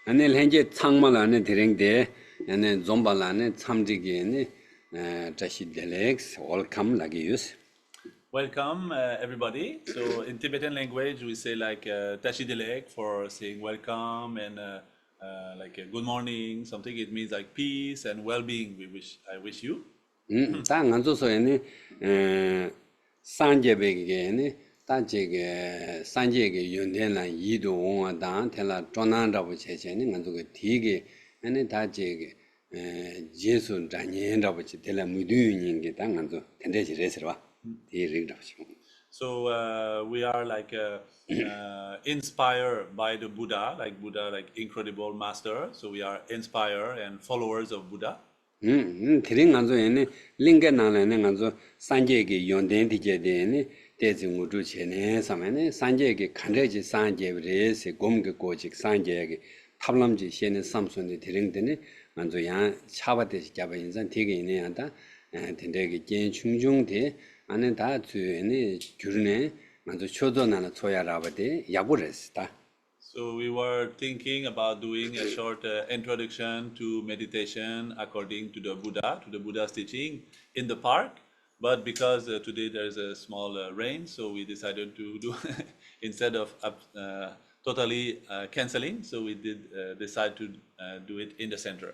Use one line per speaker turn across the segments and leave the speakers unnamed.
안에 현재 창마라는 대령대 안에 좀발라는 참지기에는 다시 델렉스 welcome like
Welcome, everybody. So in Tibetan language, we say like Tashi Delek for saying welcome and like good morning, something. It means like peace and well-being. I wish you.
당한조소에는 산제백에는 다제게 산제게 연대나 이동하다 tel라 전환라고 제제는 간도게 되게 안에 다제게 예수 단연라고 tel라 무두인게 당한조 텐데지레서와
So we are like inspired by the Buddha, like incredible master. So we are inspired and followers of Buddha.
드링 간조에는 링게나는 간조 산제게 연대디제데는 대중우주 전에 사면에 산제게 간레지 산제브레스 곰게 고직 산제게 탑람지 시에는 삼손의 드링드는 간조야 차바데시 잡아 인산 되게 있네야다 된대게 gen 충중대 안에 다 주에는 규르네 간조 초도나나 초야라바데 야부레스다.
So we were thinking about doing a short introduction to meditation according to the Buddha's teaching in the park. But because today there is a small rain, so we decided to do instead of totally canceling. So we did decide to do it in the center.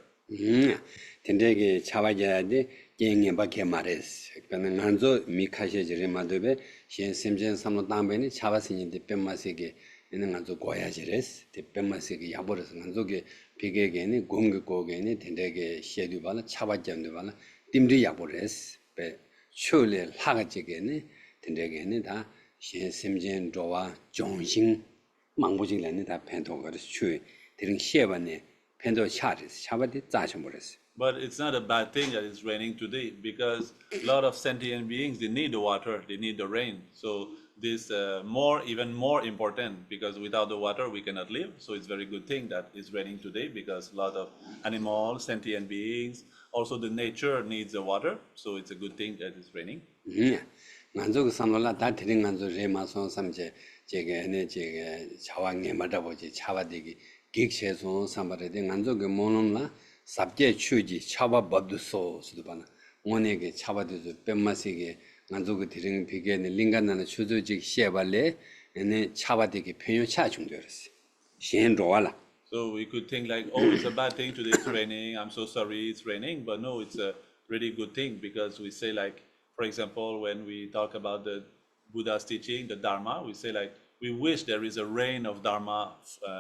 텐데게 차와야데 갱에 밖에 말했어. 그러니까 한조 미카시지레 마도베 신심전 삼로 담베니 차와신인데 뱀마세게 있는 간조 고야지레스. 뱀마세게 야버려서 간조게 비게게니 공격고게니 텐데게 시에두발라 차와점도발라 딤리 야버레스. 베 쇼레 하가지게니 텐데게니 다 신심전 조와 정신 망보진라니 다 펜토거스 추 드링 시에바네 펜도 차르스 차바디 짜셔버렸어.
But it's not a bad thing that it's raining today because a lot of sentient beings, they need the water, they need the rain. So this even more important because without the water we cannot live. So it's very good thing that it's raining today because a lot of animals, sentient beings, also the nature needs the water. So it's a good thing that it's raining.
만족 삼로라 다 드린 간조 레마손 삼제 제게네 제게 자왕에 맞아보지 차바디기 객세손 삼바레데 간조게 모놈라 삽제 추지 차바 법도소 수도바나 원에게 차바도도 뱀마시게 간조게 드린 비게네 링간나나 추조직 시에발레 에네 차바디기 편요차 중되었어. 신로와라.
So we could think like, oh, it's a bad thing today, it's raining, I'm so sorry it's raining. But no, it's a really good thing because we say like, for example, when we talk about the Buddha's teaching, the Dharma, we say like, we wish there is a rain of Dharma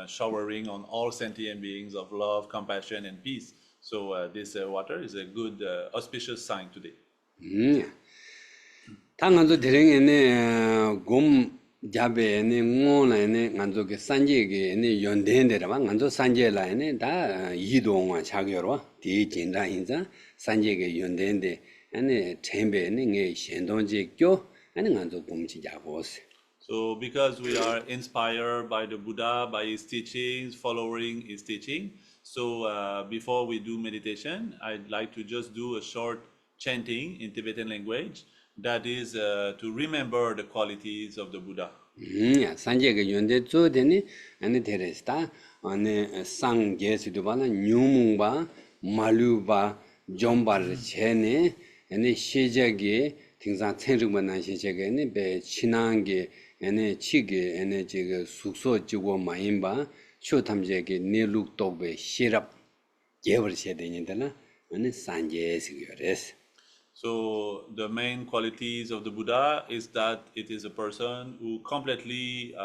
showering on all sentient beings of love, compassion, and peace. So this water is a good auspicious sign today.
당한도 대령에네 곰 자베네 ngō나네 간조게 산제게네 연대인데라만 간조 산제라네 다 이동화 자교로 디진다 인자 산제게 연대인데 아니 템베네 게 신동지교 아니 간조 곰지자고스.
So because we are inspired by the Buddha, by his teachings, following his teaching, so before we do meditation, I'd like to just do a short chanting in Tibetan language that is to remember the qualities of the Buddha.
산제가 연대 조되니 아니 데레스타 아니 상게스도 바나 뉴뭉바 말루바 좀바르 제네 아니 시제게 등산 천중만한 시제게네 배 친한게 아니 치게 아니 제가 숙소 지고 마인바 쇼탐제게 네룩도베 시랍 제버셔 되는데나 아니 산제스기레스.
So the main qualities of the Buddha is that it is a person who completely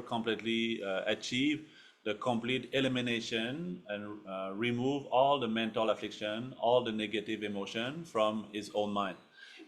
completely achieve the complete elimination and remove all the mental affliction, all the negative emotion from his own mind.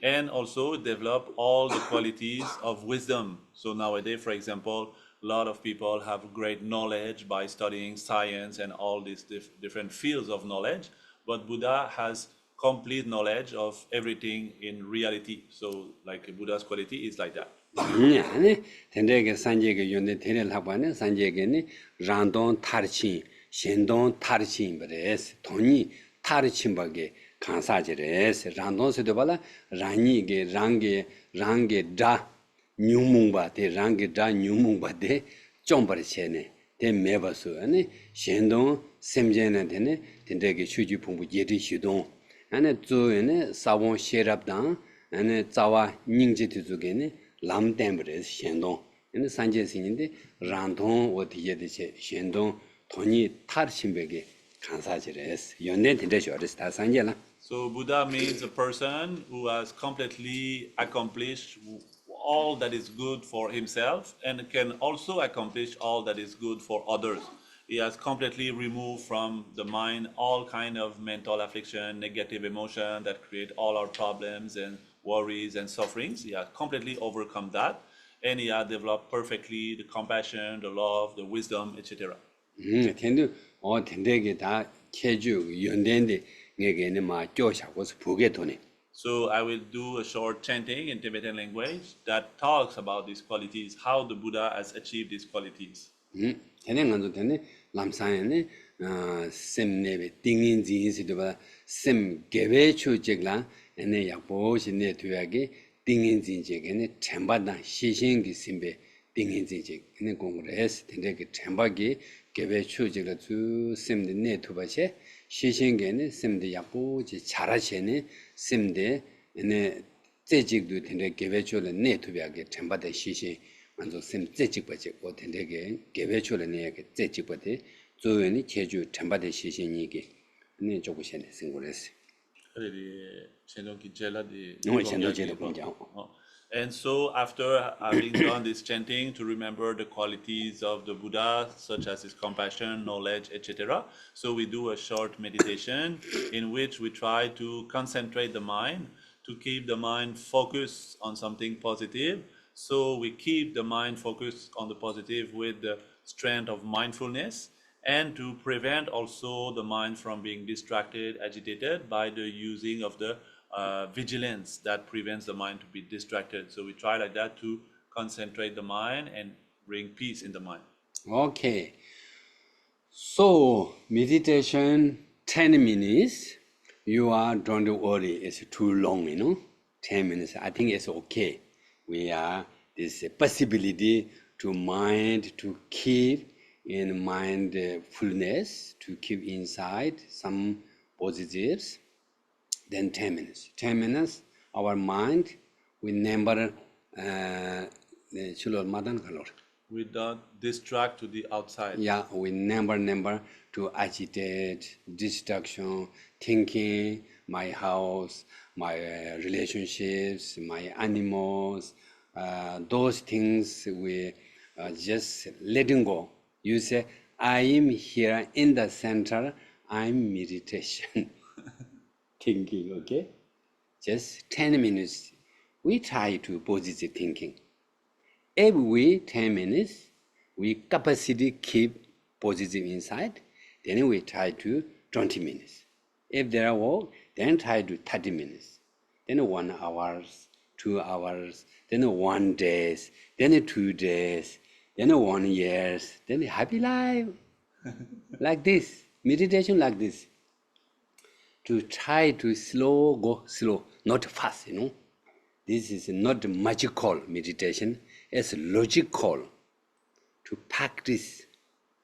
And also develop all the qualities of wisdom. So nowadays, for example, a lot of people have great knowledge by studying science and all these different fields of knowledge, but Buddha has complete knowledge of everything in reality. So like Buddha's quality is like that.
아니 텐데게 산제게 연대 테레를 하고는 산제게니 란동 타르치 신동 타르치 버레스 돈이 타르치 버게 간사제레스 란동스도 발라 라니게 랑게 다 뉴뭉바데 랑게 다 뉴뭉바데 좀 버르체네 대 매버서 아니 현동 샘제는 되네 된대게 휴지 풍부 예리 시동 안에 조에네 사원 셰랍당 안에 자와 닝지 두게네 람템브레 현동 ene sanje sininde randong 어디에 대해 현동 돈이 탈신백에 간사지레스 연내 된대 저레스 다 산제라.
So Buddha means a person who has completely accomplished all that is good for himself and can also accomplish all that is good for others. He has completely removed from the mind all kind of mental affliction, negative emotion that create all our problems and worries and sufferings. He has completely overcome that. And he has developed perfectly the compassion, the love, the wisdom, etc.
텐데 텐데게 다 캐주 연대인데 내게는 막 쪼샤고서 보게 도네.
So I will do a short chanting in Tibetan language that talks about these qualities, how the Buddha has achieved these qualities.
tenenganzo tene lamsayene semnebe ting인지인시도바 sem gebechu jegla ene yakbo 신내 두야게 ting인진제게네 쳔바다 시신기 심베 ting인진제 ene 공그레스 텐데게 쳔바기 gebechu jegla 주 sem데 네투바체 시신게네 sem데 약보지 잘하시네 sem데 ene 제직도 텐데 gebechu를 네투야게 쳔바다 시신 먼저 심 제직버지 어텐데게 개배출을 내게 제직버디 조연이 제주 전바대 시신이게 네 조구신의 생고레스.
And so after having done this chanting to remember the qualities of the Buddha such as his compassion, knowledge, etc. So we do a short meditation in which we try to concentrate the mind to keep the mind focused on something positive. So we keep the mind focused on the positive with the strength of mindfulness and to prevent also the mind from being distracted, agitated by the using of the vigilance that prevents the mind to be distracted. So we try like that to concentrate the mind and bring peace in the mind.
Okay. So meditation 10 minutes. You don't worry, it's too long, 10 minutes. I think it's okay. We are this possibility to mind to keep in mindfulness, to keep inside some positives. Then 10 minutes. 10 minutes, our mind we never
We don't distract to the outside.
Yeah, we never to agitate, distraction, thinking, my house, my relationships, my animals, those things we just letting go. You say, I am here in the center, I'm meditation. Thinking, okay? Just 10 minutes, we try to positive thinking. Every 10 minutes, we capacity keep positive inside, then we try to 20 minutes. If there are work, then try to 30 minutes. Then 1 hour, 2 hours, then 1 day, then 2 days, then 1 year, then a happy life. Like this, meditation like this. To try to go slow, not fast, This is not magical meditation, it's logical. To practice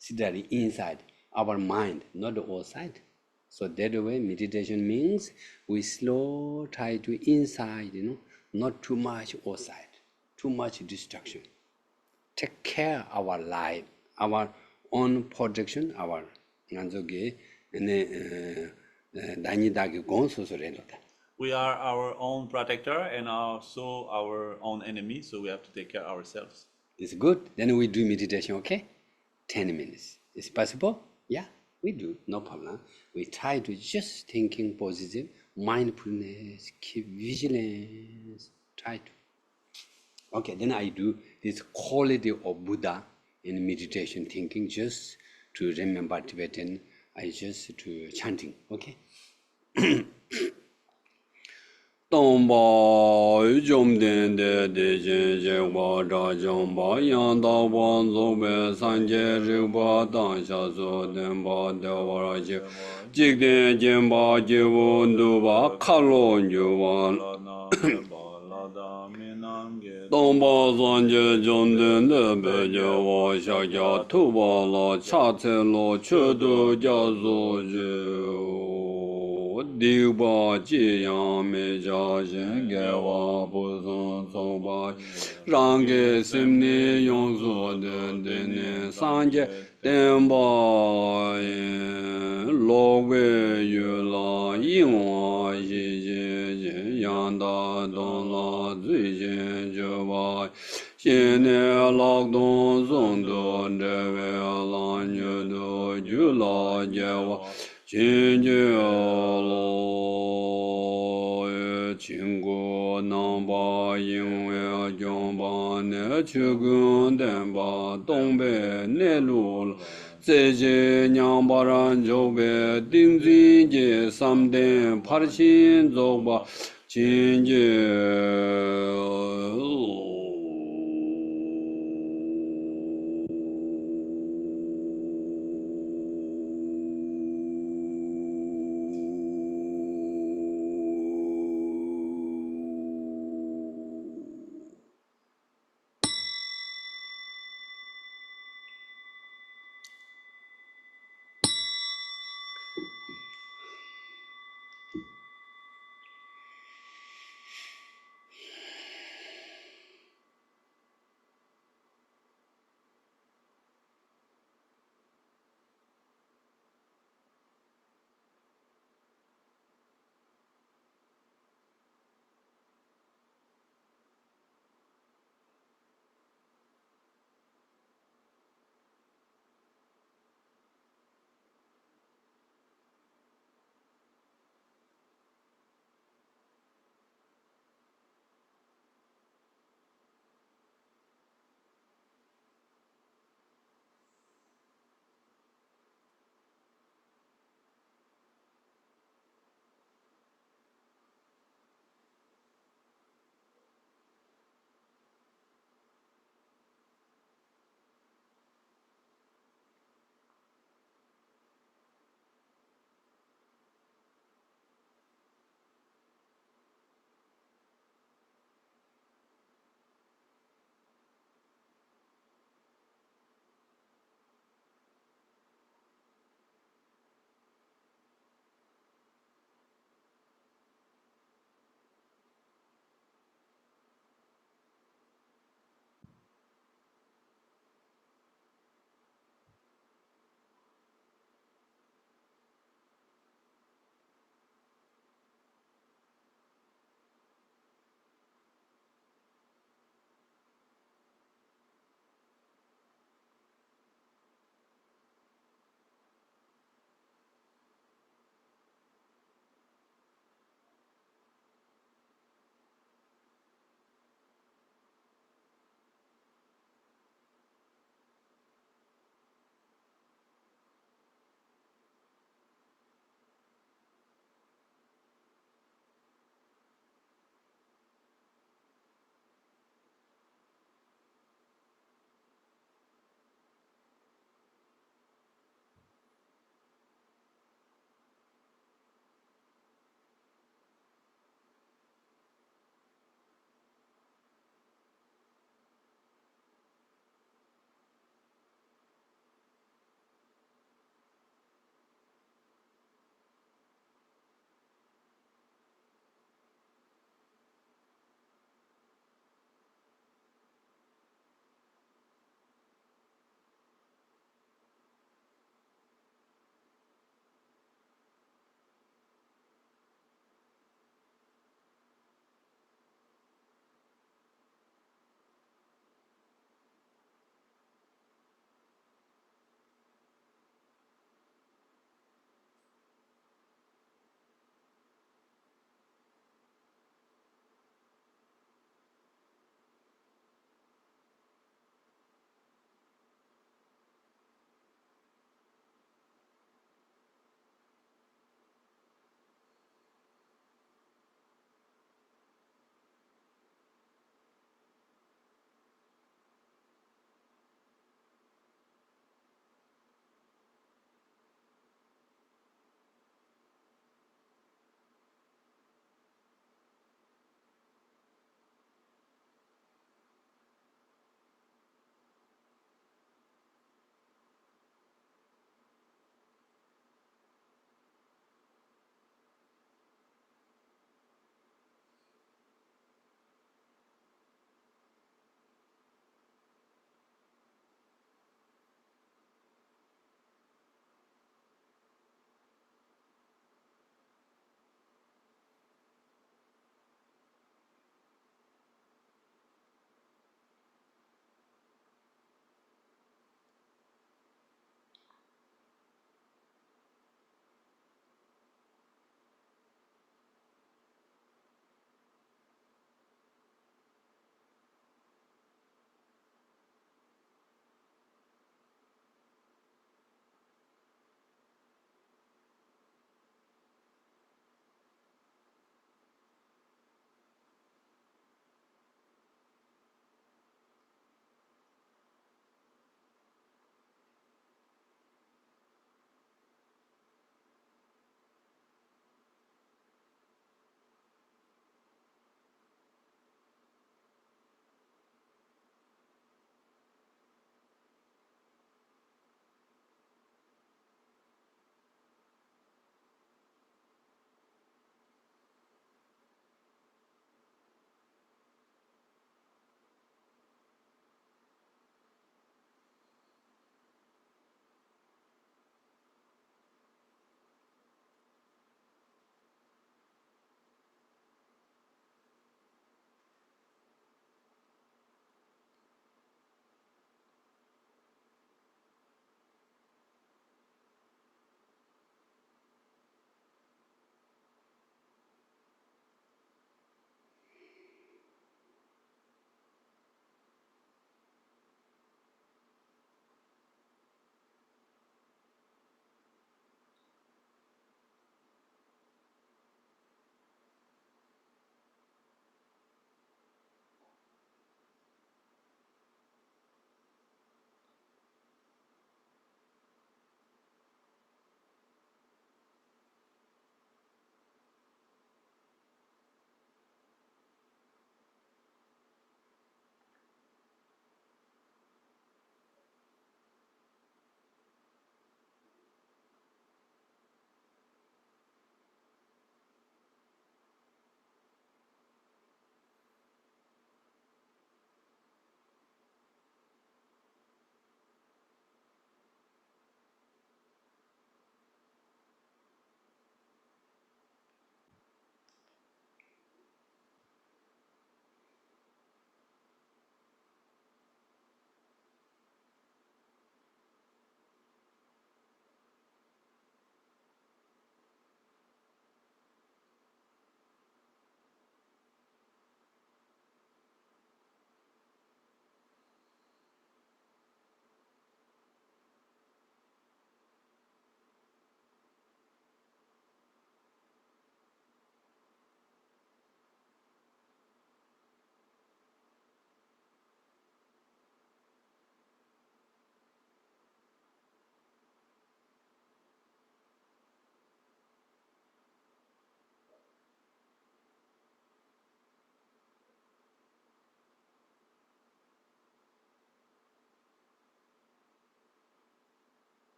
steadily inside our mind, not outside. So that way meditation means we slow try to inside, not too much outside, too much distraction. Take care of our life, our own protection, our
We are our own protector and also our own enemy, so we have to take care of ourselves.
It's good. Then we do meditation, okay? 10 minutes. Is possible? Yeah, we do. No problem. We try to just thinking positive, mindfulness, keep vigilance. Try to. Okay, then I do this quality of Buddha in meditation thinking just to remember Tibetan. I just to chanting, okay? Tongba yom den de jen jen wa da jong ba yang da wan zo be san je ri ba dan sha zo den ba de wa ra je jik den jen ba je wo ndu ba ka lo nyu wa 东巴三界中等的北界我下家土巴拉恰层罗却都家族就六八戒阳没家先给我不送走吧，让给心里用所的年三界等吧罗为月老因我一节阳大东拉最近就把现在劳动中多这位老牛都就老结我亲眷老亲国能把因为将把那去跟等把东北内陆这些娘把人就被定罪的三等爬行走吧亲眷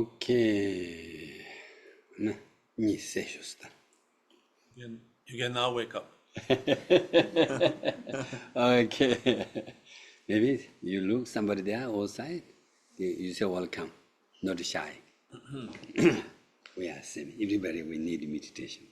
Okay. Ni se shusta.
You can now wake up.
Okay. Maybe you look somebody there outside, you say welcome, not shy. We are same. Everybody we need meditation.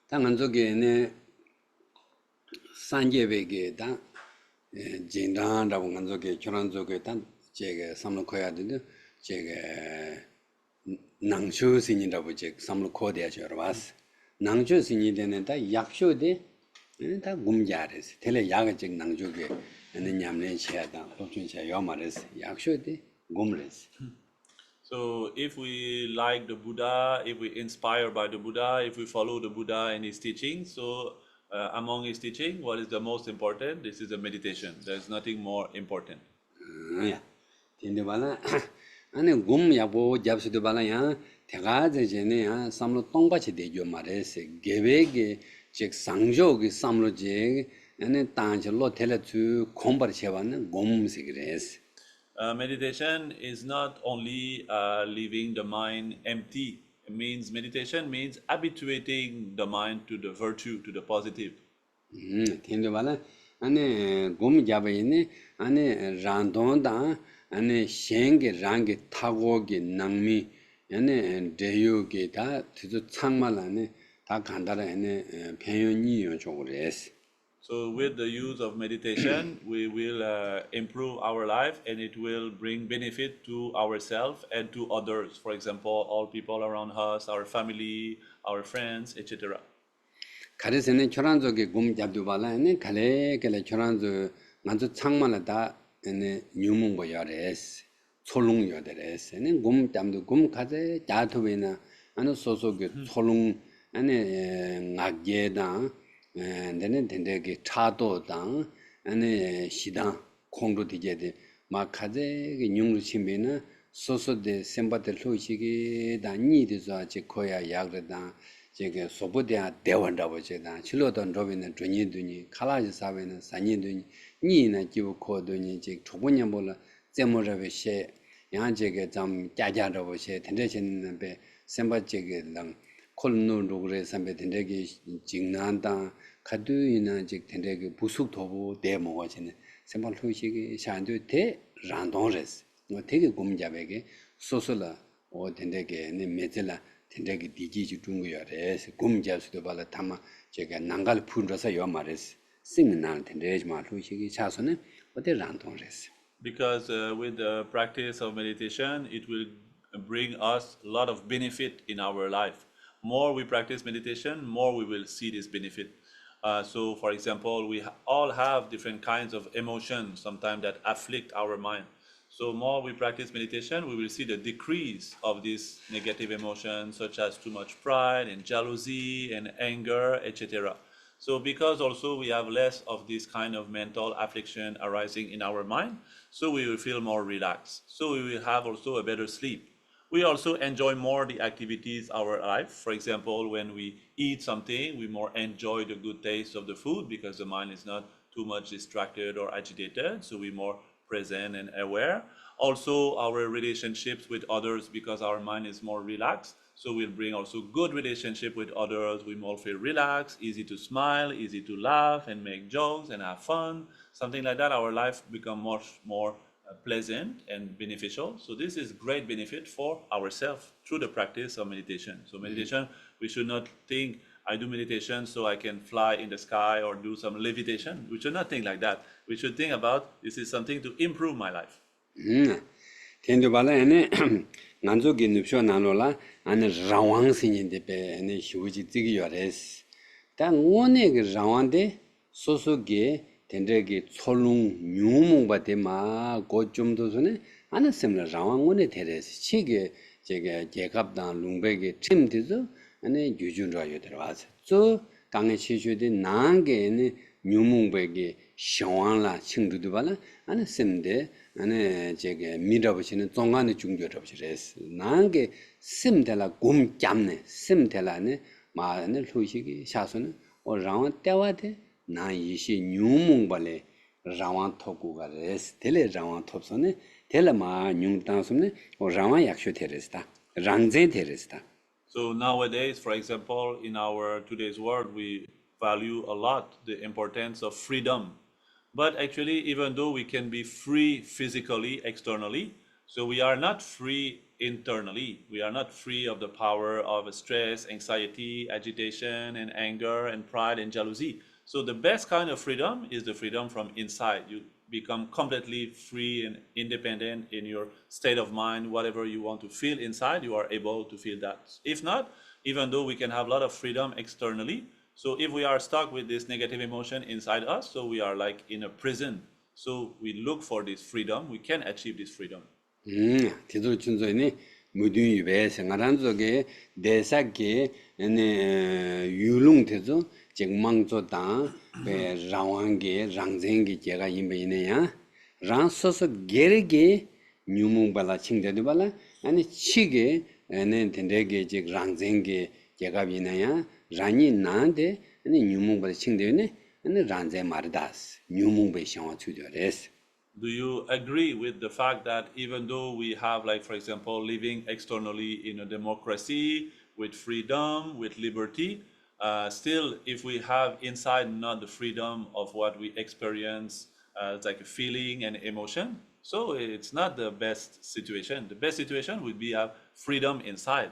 당한 쪽에는 산계백에 당 진단하고 간 쪽에 결혼 쪽에 단 제가 삼로 커야 되는데 제가 낭쇼신이라고 제 삼로 코디야 저 봤어. 낭쇼신이 되는 다 약쇼데 다 곰자레스. 텔레 약을 즉 낭쇼게 는 냠내 쳐야다. 도준샤 요 말레스. 약쇼데 곰레스.
So if we like the Buddha, if we inspire by the Buddha, if we follow the Buddha and his teaching, so among his teaching, what is the most important? This is the meditation. There's nothing more important.
야. 근데 말은 아니 곰 야보 잡수도 발아야 대가제 전에 삼로 똥밭이 되죠 말해서 계획에 즉 상조기 삼로지 아니 땅절로 텔레투 곰바를 채웠는 곰스 그래서
Meditation is not only leaving the mind empty. It means meditation means habituating the mind to the virtue, to the positive.
근데 말은 아니 곰 잡아있네 아니 란동다 아니 생게 랑게 타고게 낭미 아니 대요게 다 뒤도 창말 안에 다 간다라 안에 편연이요 쪽으로 했어.
So with the use of meditation, we will improve our life and it will bring benefit to ourselves and to others. For example, all people around us, our family, our friends, etc.
가르세는 초란족에 곰 잡도 발라네 갈래갈래 초란족 먼저 창만하다 네 뉴몽보 열에스 솔롱 열에스는 곰 잡도 곰 가제 자토베나 아니 소소게 솔롱 아니 낙게다 내는 된대게 차도당 아니 시당 공도 되게데 막 가제 뉴르 침베나 소소데 셈바들 소식이 다니디서 아직 거야 약르다 제가 소보대야 대원다고 제가 실로던 로빈은 존이더니 칼라지 사베는 산이더니 니나 기부 코더니 제 초보냐 몰라 제모라베셰 양제게 좀 짜자라고 셰 텐데신은 배 셈바제게랑 콜노로 그래 선배 텐데게 직난다 가두이나 즉 텐데게 부숙 도부 대모가지는 셈발 소식이 샤안도 대 란동레스 뭐 되게 곰자베게 소소라 오 텐데게 네 메젤라 텐데기 디지지 중국이야레스 곰자수도 발라 타마 제가 난갈 푼러서 요 말레스 싱난 텐데지 말루시기 차선은 어디 란동레스
Because with the practice of meditation, it will bring us a lot of benefit in our life. More we practice meditation, more we will see this benefit. So, for example, we all have different kinds of emotions sometimes that afflict our mind. So more we practice meditation, we will see the decrease of these negative emotions such as too much pride and jealousy and anger, etc. So because also we have less of this kind of mental affliction arising in our mind, so we will feel more relaxed. So we will have also a better sleep. We also enjoy more the activities our life. For example, when we eat something, we more enjoy the good taste of the food because the mind is not too much distracted or agitated. So we more present and aware. Also, our relationships with others, because our mind is more relaxed, so we'll bring also good relationship with others. We more feel relaxed, easy to smile, easy to laugh and make jokes and have fun. Something like that, our life become much more pleasant and beneficial. So this is great benefit for ourselves through the practice of meditation. So meditation, we should not think I do meditation so I can fly in the sky or do some levitation. We should not think like that. We should think about this is something to improve my life.
텐도 발라네 난조기 늪쇼 나노라 아니 라왕신인데 베네 휴지 찌기 요레스 단 원에 그 라왕데 소소게 텐데게 솔롱 뉴몽바데마 고좀도 전에 아는 셈라 라왕원에 데레스 치게 제가 제갑당 룽베게 팀디서 아니 유준라요 들어와서 저 강에 치주데 나게 뉴몽베게 shawangla chingdu bala ane simde ane jege mirabachine zongane jungyorabachires nange simdela gum jamne simdela ne ma ane lushigi shasune o rawan tewade na yishi nyumung bale rawan thokuga res tele rawan thopsone tele ma nyung tansumne o rawan yakshu teresda rangze teresda.
So nowadays, for example, in our today's world, we value a lot the importance of freedom. But actually, even though we can be free physically, externally, so we are not free internally. We are not free of the power of stress, anxiety, agitation, and anger, and pride, and jealousy. So the best kind of freedom is the freedom from inside. You become completely free and independent in your state of mind. Whatever you want to feel inside, you are able to feel that. If not, even though we can have a lot of freedom externally, so if we are stuck with this negative emotion inside us, so we are like in a prison. So we look for this freedom, we can achieve this freedom.
디도 준소니 무딘 유베 생활한 속에 대사게 유룽태조 직망조다 배 라왕게 랑쟁게 제가 임베이네야 랑소서 게르게 뉴몽발라 칭데도발라 아니 치게 네 텐데게 직 랑쟁게 제가 비나야 라니 나한테 아니 뉴몽발라 칭데네 아니 랑제 마르다스 뉴몽베 샹와 추저레스.
Do you agree with the fact that even though we have, like, for example, living externally in a democracy with freedom, with liberty, still, if we have inside not the freedom of what we experience, it's like a feeling and emotion, so it's not the best situation. The best situation would be have freedom inside.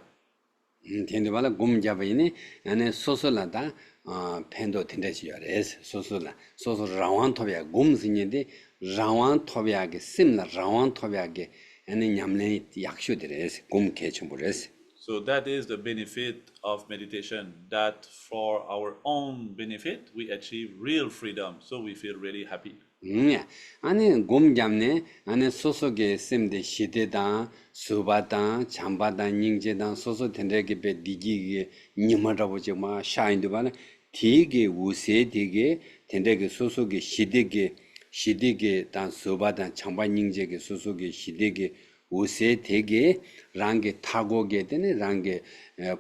텐데발라 곰잡이니 안에 소소라다 펜도 텐데시여레스 소소라 소소 라완 토비아 곰스니데 라완 토비아게 심라 라완 토비아게 안에 냠네 약쇼데레스 곰 개침부레스.
So that is the benefit of meditation, that for our own benefit we achieve real freedom, so we feel really happy.
아니 곰잡네 안에 소소게 셈데 시대다 수바다 잠바다 닝제다 소소 텐데게 베 디기게 니마라보지 마 샤인도바나 디게 우세 디게 텐데게 소소게 시대게 단 수바다 잠바 닝제게 소소게 시대게 우세 되게 랑게 타고게 되네 랑게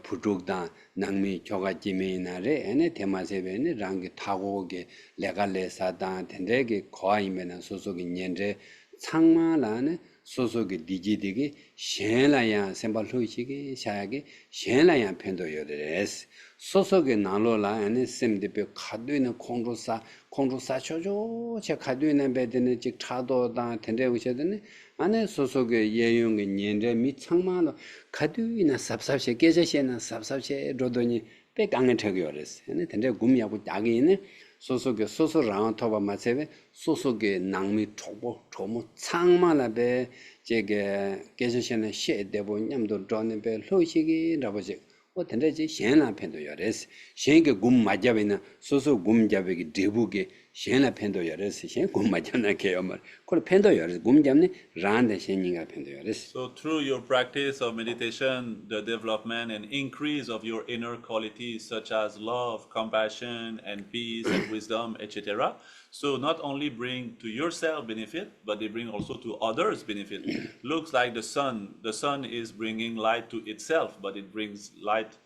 부족다 낭미 교가지메나레 에네 대마세베네 랑게 타고게 레갈레사다 텐데게 거아이메나 소속이 년제 창마라네 소속이 디지디게 셴라야 셈발로이시게 샤야게 셴라야 펜도요데레스 소속의 나로라 에네 셈데베 카드이는 콩로사 초조 제 카드이는 베데네 직 차도다 텐데오셔데네 안에 소속의 예용의 년제 미창마로 카드이나 삽삽시 깨져시나 삽삽시 로더니 빼강에 저기어레스 에네 텐데 구미하고 딱이네 소속의 소소랑 토바 마세베 소속의 낭미 초모 창마라베 제게 깨져시나 셰데보 냠도 드네베 로시기 라버지 어떤데지 셴라 펜도 여레스 셴게 굼 맞잡이나 소소 굼 잡이기 대부게 셴라 펜도 여레스 셴 굼 맞잖아 개엄을 그 펜도 여레스 굼 잡네 란데 셴인가 펜도 여레스.
So through your practice of meditation, the development and increase of your inner qualities such as love, compassion, and peace and wisdom, etc. So not only bring to yourself benefit, but they bring also to others benefit. Looks like the sun. The sun is bringing light to itself, but it brings light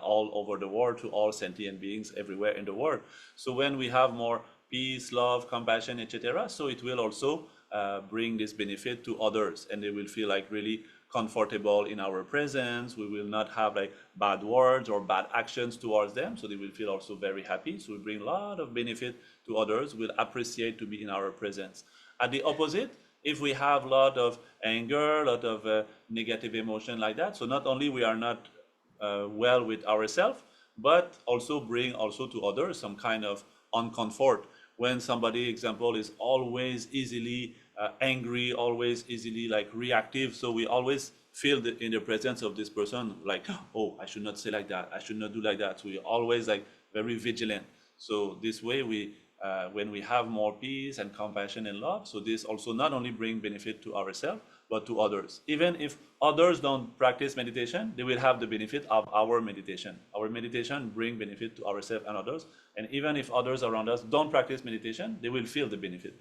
all over the world to all sentient beings everywhere in the world. So when we have more peace, love, compassion, etc., so it will also bring this benefit to others, and they will feel like really comfortable in our presence. We will not have like bad words or bad actions towards them, so they will feel also very happy. So we bring a lot of benefit to others, will appreciate to be in our presence. At the opposite, if we have a lot of anger, a lot of negative emotion like that, so not only we are not well with ourselves, but also bring also to others some kind of uncomfort. When somebody, example, is always easily angry, always easily like reactive, so we always feel that in the presence of this person like, oh, I should not say like that, I should not do like that. So we always like very vigilant. So this way we when we have more peace and compassion and love, so this also not only bring benefit to ourselves, but to others. Even if others don't practice meditation, they will have the benefit of our meditation. Our meditation bring benefit to ourselves and others. And even if others around us don't practice meditation, they will feel the benefit.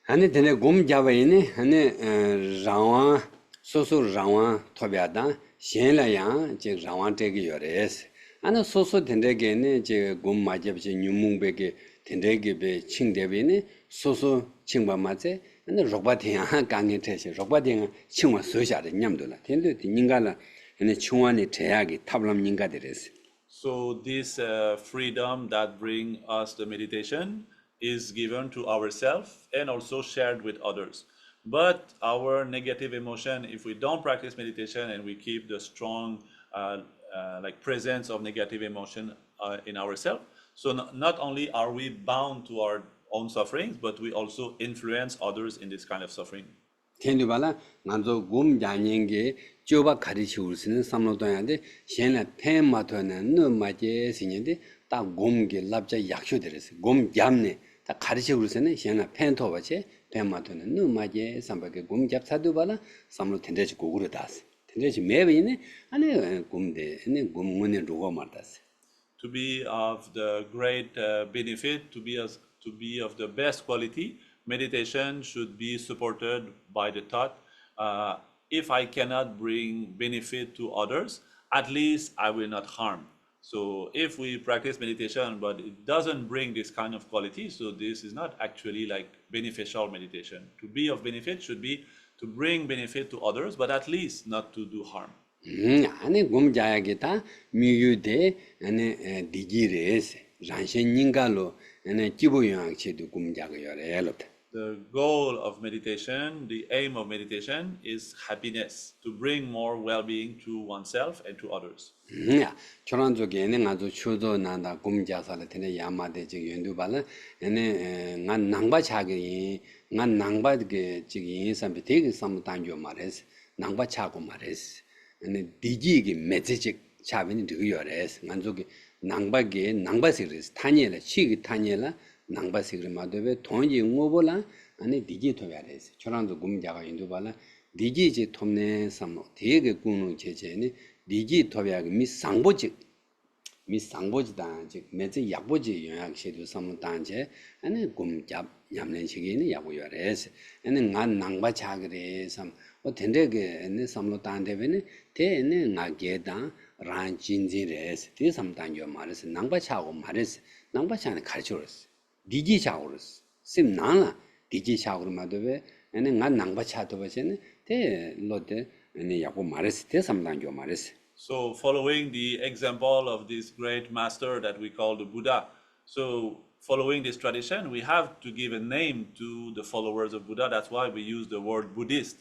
아니 되네 곰 잡아이네 아니 라와 소소 라와 토비아다 신라야 제 라와 되게 요레스 아니 소소 된데게네 제곰 맞잡지 뉴뭉베게 된데게베 칭데베네 소소 칭바 맞제 아니 록바티야 강게 태시 록바티야 칭와 소샤데 냠돌라 된데 닝가라 아니 칭완이 대야기 탑람 닝가데레스.
So this freedom that bring us the meditation is given to ourselves and also shared with others. But our negative emotion, if we don't practice meditation and we keep the strong like presence of negative emotion in ourselves, so not only are we bound to our own sufferings, but we also influence others in this kind of suffering.
텐디발라 난조 곰 자닝게 쪼바 가리치울 수는 삼로도야데 현라 폐마토는 너마제 신인데 딱 곰게 랍자 약쇼데레스 곰 잡네 다 가르치고 그러서는 현라 팬토바체 폐마토는 너마제 삼바게 곰 잡사도 발라 삼로 텐데지 고구르다스 텐데지 매베네 아니 곰데 네 곰문에 로고 말다스.
To be of the great benefit, to be of the best quality, meditation should be supported by the thought, if I cannot bring benefit to others, at least I will not harm. So if we practice meditation, but it doesn't bring this kind of quality, so this is not actually like beneficial meditation. To be of benefit should be to bring benefit to others, but at least not to do harm.
아니 곰자야게다 미유데 아니 디지레스 란신닝가로 아니 기부용학체도 곰자가 요래로다.
The goal of meditation, the aim of meditation is happiness, to bring more well-being to oneself and to others.
야, 초란족에는 아주 추도 난다 곰자살을 테네 야마데 지 연두발은 에네 난 낭바차기 난 낭바게 지기 인삼비 되게 삼단교 말했어. 낭바차고 말했어. 에네 디지기 메시지 차빈이 되게 요래서 만족이 낭바게 낭바시르스 타니엘라 치기 타니엘라 낭바시그르 마도베 돈지 응모볼라 아니 디지 토야레스 초란도 곰자가 인도발라 디지지 톰네 삼모 되게 꾸는 제제니 디지 토야기 미상보지다 즉 매제 약보지 영향시도 삼모 단제 아니 곰잡 냠nen시기니 야고요레스 아니 난 낭바차그레 삼 어텐데게 네 삼로 단데베니 대네 나게다 란진지레스 대 삼단요 말레스 낭바차고 말레스 낭바차는 가르쳐렸어 디지 차오르스 심나나 디지 차오르 마도베 에네 난 낭바차도 버세네 대 로데 에네 야고 말레스 대 삼단요 말레스.
So following the example of this great master that we call the Buddha, so following this tradition, we have to give a name to the followers of Buddha. That's why we use the word Buddhist.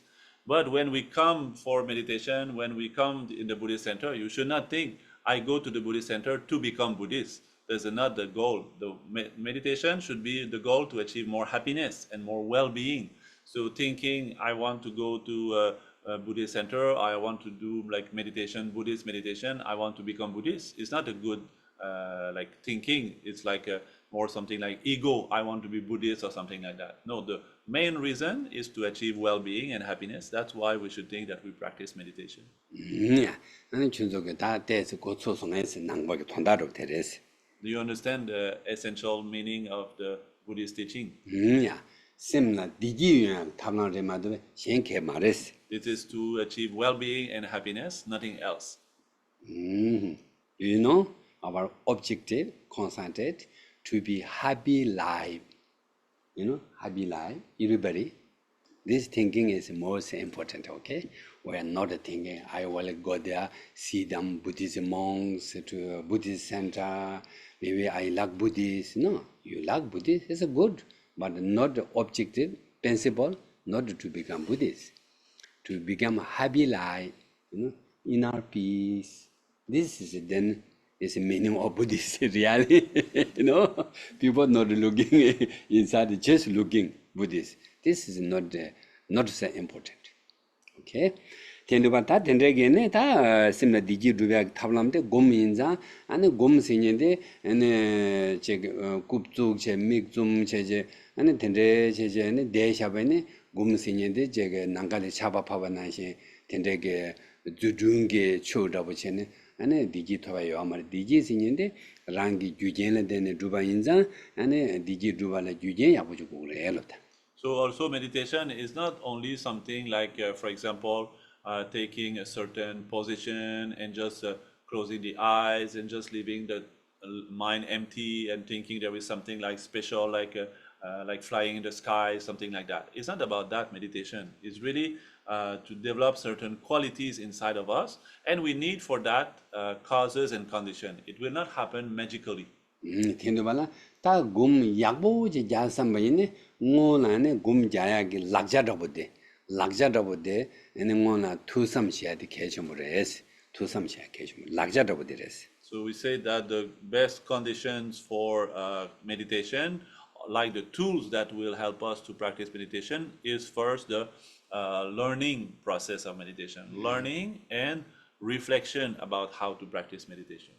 But when we come for meditation, when we come in the Buddhist center, you should not think, I go to the Buddhist center to become Buddhist. That's not the goal. The meditation should be the goal to achieve more happiness and more well-being. So thinking, I want to go to a Buddhist center, I want to do like meditation, Buddhist meditation, I want to become Buddhist, it's not a good like thinking. It's like more something like ego, I want to be Buddhist or something like that. No, the main reason is to achieve well-being and happiness. That's why we should think that we practice meditation.
나는 준속에 다 대해서 고초송에서 낭박에 돈다로 되레스.
Do you understand the essential meaning of the Buddhist teaching?
야, 셈나 디지유양 탐나레 마도베 신케 말레스.
It is to achieve well-being and happiness, nothing else.
You know, our objective, concentrate to be happy life. You know, happy life, everybody. This thinking is most important, okay? We are not thinking, I will go there, see them Buddhist monks to a Buddhist center, maybe I like Buddhist. No, you like Buddhist, it's good, but not the objective, principle, not to become Buddhist. To become a happy life, you know, inner peace. This is then is the meaning of Buddhist really. You know, people not looking inside, just looking Buddhist. This is not so important. Okay. 텐두바타 텐데게네 다 심나 디지 루비아 탑람데 곰인자 아니 곰신인데 아니 제 굽죽 제 믹좀 제제 아니 텐데 제제네 대샤베네 gumsinyende jege nangale chaba phaba nashi tendege jujunge chodabu chene ane digi thoba yo amar digi sinyende rangi gyujen dene duba inza ane digi duba la gyujen yabuju gure elota.
So also meditation is not only something like, for example, taking a certain position and just closing the eyes and just leaving the mind empty and thinking there is something like special, like flying in the sky, something like that. It's not about that meditation. It's really to develop certain qualities inside of us, and we need for that causes and condition. It will not happen magically.
Tendo bala ta gum yakbo je jasam bayine ngolane gum jayagi lakja rabode ene ngona tusam shiadi kechumures tusam shia kechum lakja rabode res.
So we say that the best conditions for meditation, like the tools that will help us to practice meditation, is first the learning process of meditation, learning and reflection about how to practice meditation.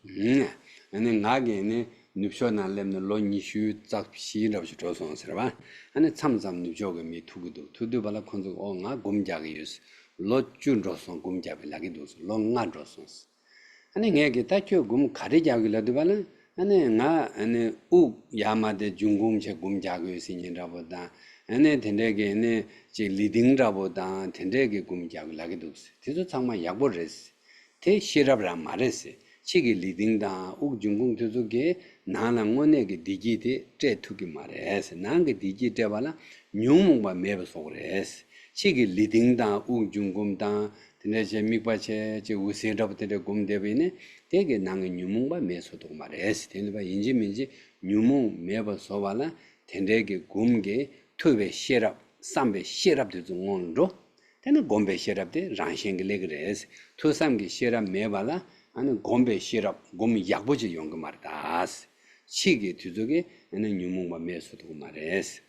ane ngage ne nupsho na lemne lo nishu zakshi rabshi joson siraba ane chamsam nupsho ge mi tudu bala khonzo o nga gumjage yus lo chun joson gumjabe lagi dos lo nga joson ane ngege ta kyo gum khari jagila du bala ane nga ane u yamade jungum che gumjage yus yin raboda ane tendege ne je leading raboda tendege gumjage lagi dos tizo changma yakbo res te shirabra marese chigi lidingda uk junggung tuzuge nana ngonege digite tre tuki marese nanga digite bala nyumungba meba sogres chigi lidingda uk jungungda tene che mikba che usirab tere gumdebine tege nanga nyumungba meso tuk marese tene ba inji minji nyumung meba sobala tenege gumge tuwe shirab sambe shirab tuzu ngonro tene gombe shirab de rangshengi legres tusamgi shirab mebala ane gombe shirab gom yakboji yong mardas chigi tuzuge ane nyumungba mesudu mares.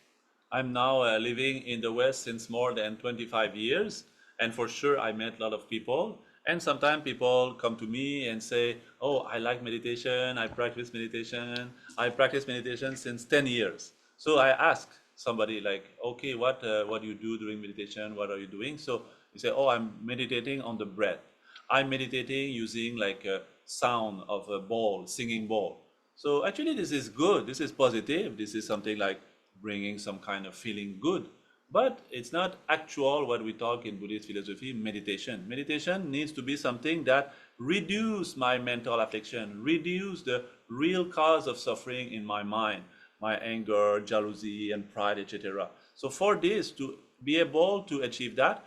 I'm now living in the West since more than 25 years, and for sure I met a lot of people. And sometimes people come to me and say, "Oh, I like meditation. I practice meditation. I practice meditation since 10 years." So I ask somebody like, "Okay, what do you do during meditation? What are you doing?" So you say, "Oh, I'm meditating on the breath. I'm meditating using like a sound of a ball, singing ball." So actually, this is good. This is positive. This is something like bringing some kind of feeling good. But it's not actual what we talk in Buddhist philosophy, meditation. Meditation needs to be something that reduce my mental affliction, reduce the real cause of suffering in my mind, my anger, jealousy, and pride, etc. So for this, to be able to achieve that,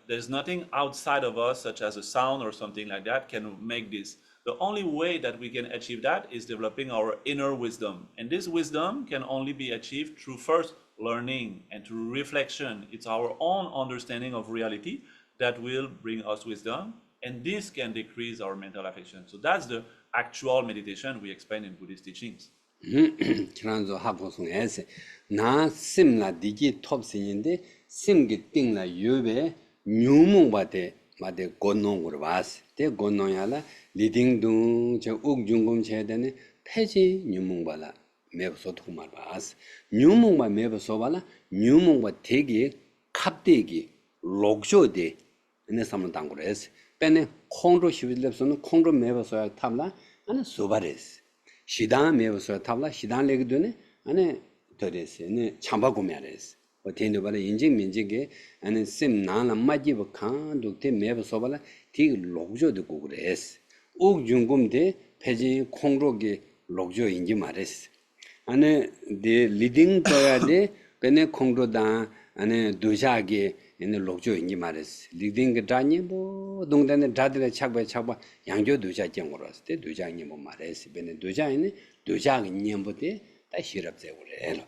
there's nothing outside of us, such as a sound or something like that, can make this. The only way that we can achieve that is developing our inner wisdom. And this wisdom can only be achieved through first learning and through reflection. It's our own understanding of reality that will bring us wisdom, and this can decrease our mental affliction. So that's the actual meditation we explain in Buddhist teachings.
지난주 하고송에서 나 심라 디기 톱신인데 심기 띵라 유베 뉴몽바데 마데 고농으로 봤어. 대 고농야라 리딩둥 저 옥중금 제대네 폐지 뉴몽발라 매버서 도말 봤어. 뉴몽바 매버서 발라 뉴몽바 대기 캅대기 록쇼데 네 삼는 당고레스. 빼네 콩로 시빌lep서는 콩로 매버서야 탑라 아니 소바레스. 시단 매버서 탑라 시단 레기도네 안에 더레스네 참바 구매하레스 어텐도 바라 인증 민직에 안에 심 나나 마지버 칸도테 매버서 발라 디 록조도 고그레스 옥 중금데 페지 콩로게 록조 인지 마레스 안에 데 리딩 거야데 베네 콩로다 안에 도자게 ene lokjo inji mares ligding danye bo dongdane dadre chakba 양조 도자 경으로서 때 도자 님보 마res 베네 도자 ine 도자 님보데 다 시럽제 그래.